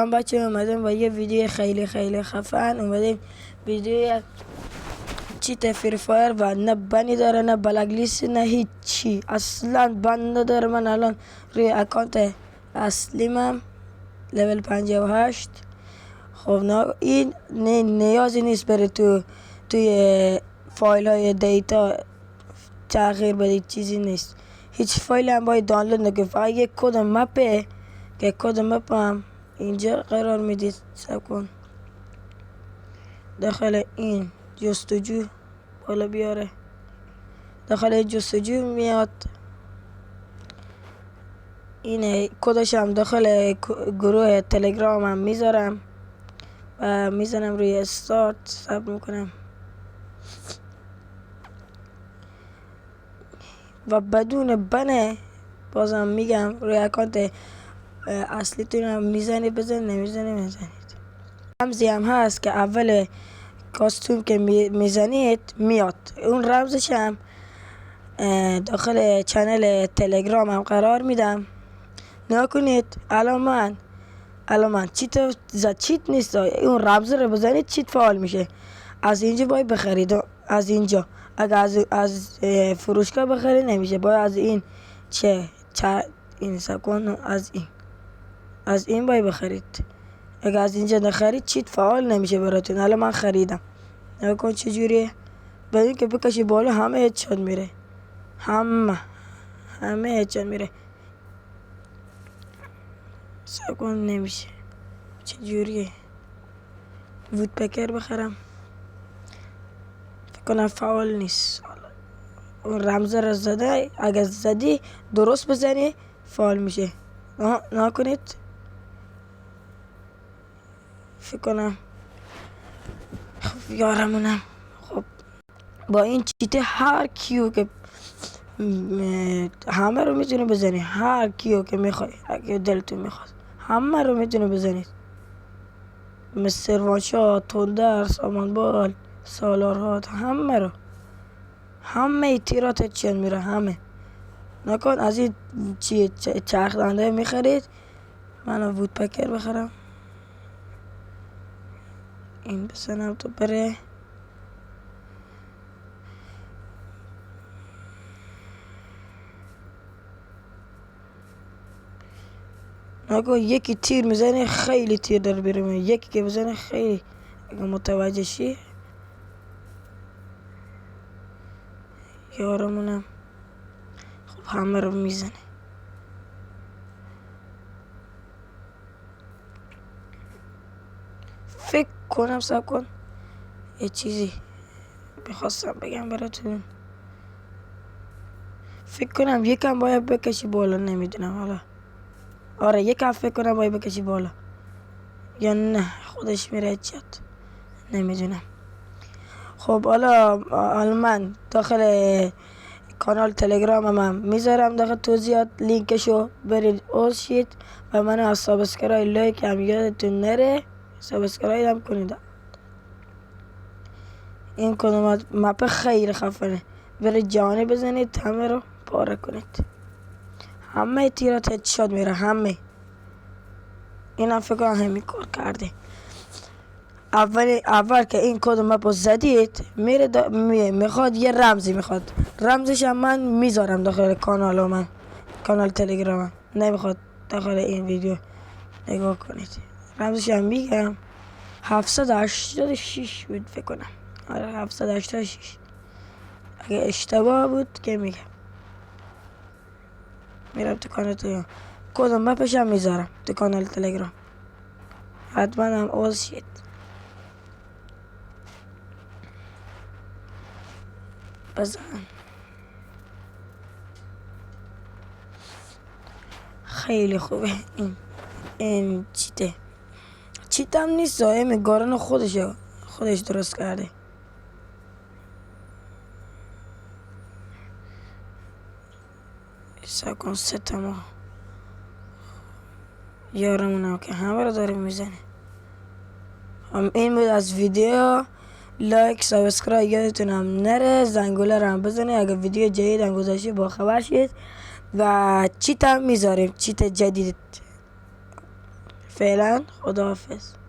بچه اومدیم با یه ویدیو خیلی خفن. اومدیم ویدیو چیت فری فایر و نه بنی داره نه بلک لیست نه هیچی، اصلا بند نداره. من الان روی اکانت اصلیمم لول 58. خب نه این نیازی نیست بره توی فایل های دیتا تغییر بدید، چیزی نیست. هیچ فایل هم باید دانلود نکنید، فقط یک کد مپه که کد مپ هم اینجا قرار میدید. سب کن داخل این جستجو بالا بیاره، داخل این جستجو میاد. اینه کدش هم داخل گروه تلگرام هم میذارم و میزنم روی استارت. سب میکنم و بدون بنه بازم میگم روی اکانت اصلیتون هم میزنید، نمیزنید. رمزی هم هست که اول کاستوم که میزنید میاد، اون رمزش هم داخل چنل تلگرام هم قرار میدم. نکنید الان من چیت نیست، اون رمز رو بزنید چیت فعال میشه. از اینجا باید بخرید، از اینجا اگر از فروشگاه بخرید نمیشه، باید از این این سکون از این باید بخرید. اگر از اینجا نخرید چیت فعال نمیشه براتون. الان من خریدم، نکن چجوریه. بدون که بکشی بالا همه هدشات میره، همه هدشات میره. سکون نمیشه، چجوریه. وود پکر بخرم، فکر کنم فعال نیست. اون رمز را زده، اگر زدی درست بزنی فعال میشه. نکنید، فکر کنم یارمونم. خب با این چیت هر کیو که همه رو میتونه بزنی، هر کیو که میخوای، اگه دلتون میخواد همه رو میتونه بزنید. مثل وانشات، تندر، سامانبال، سالارهات، همه تیرات چین میره. همه نکن از این چرخ دنده میخرید. من وود پکر بخرم، این بزنم تو بره. نکن یکی تیر میزنه خیلی تیر در بیرون، یکی که بزنه خیلی، اگه متوجه شی. یارمونم خب همه رو میزنه. فکر کنم سب کن یه چیزی بخواستم بگم براتون. فکر کنم یکم باید بکشی بالا، نمیدونم حالا. آره یکم فکر کنم باید بکشی بالا یا نه خودش میره چت، نمیدونم. خب حالا من داخل کانال تلگرام هم میذارم داخل توضیحات لینکشو، برید اوشید و منو از سابسکرایب لایک هم یادتون نره، سابسکرایب هم کنید. این کدوم مپ خیلی خفنه، برید جهانی بزنید همه رو پاره کنید، همه تیرات هدشات میره، همه. این هم فکر کنم همین کار کرده. اول که این کد مپ زدید میره میخواد یه رمزی میخواد، رمزش هم من میذارم داخل کانال تلگرامم، نمیخواد داخل این ویدیو نگاه کنید. رمزش هم میگم 786 بود فکر کنم. آره 786، اگه اشتباه بود که میگم. میرم تو کانال تلگرام، کد مپش هم میذارم تو کانال تلگرام، حتما هم اوشید. بزن خیلی خوبه. این چیت هم نیست، گارن خودش درست کرده. سکن ستما یارمونم که همه رو داره میزنه. این بود از ویدیو. لایک سابسکرایب یادتون هم نره، زنگوله رو هم بزنید اگه ویدیو جدید هم گذاشته با خبر شید. و چیت هم میذاریم، چیت جدید. فعلا خداحافظ.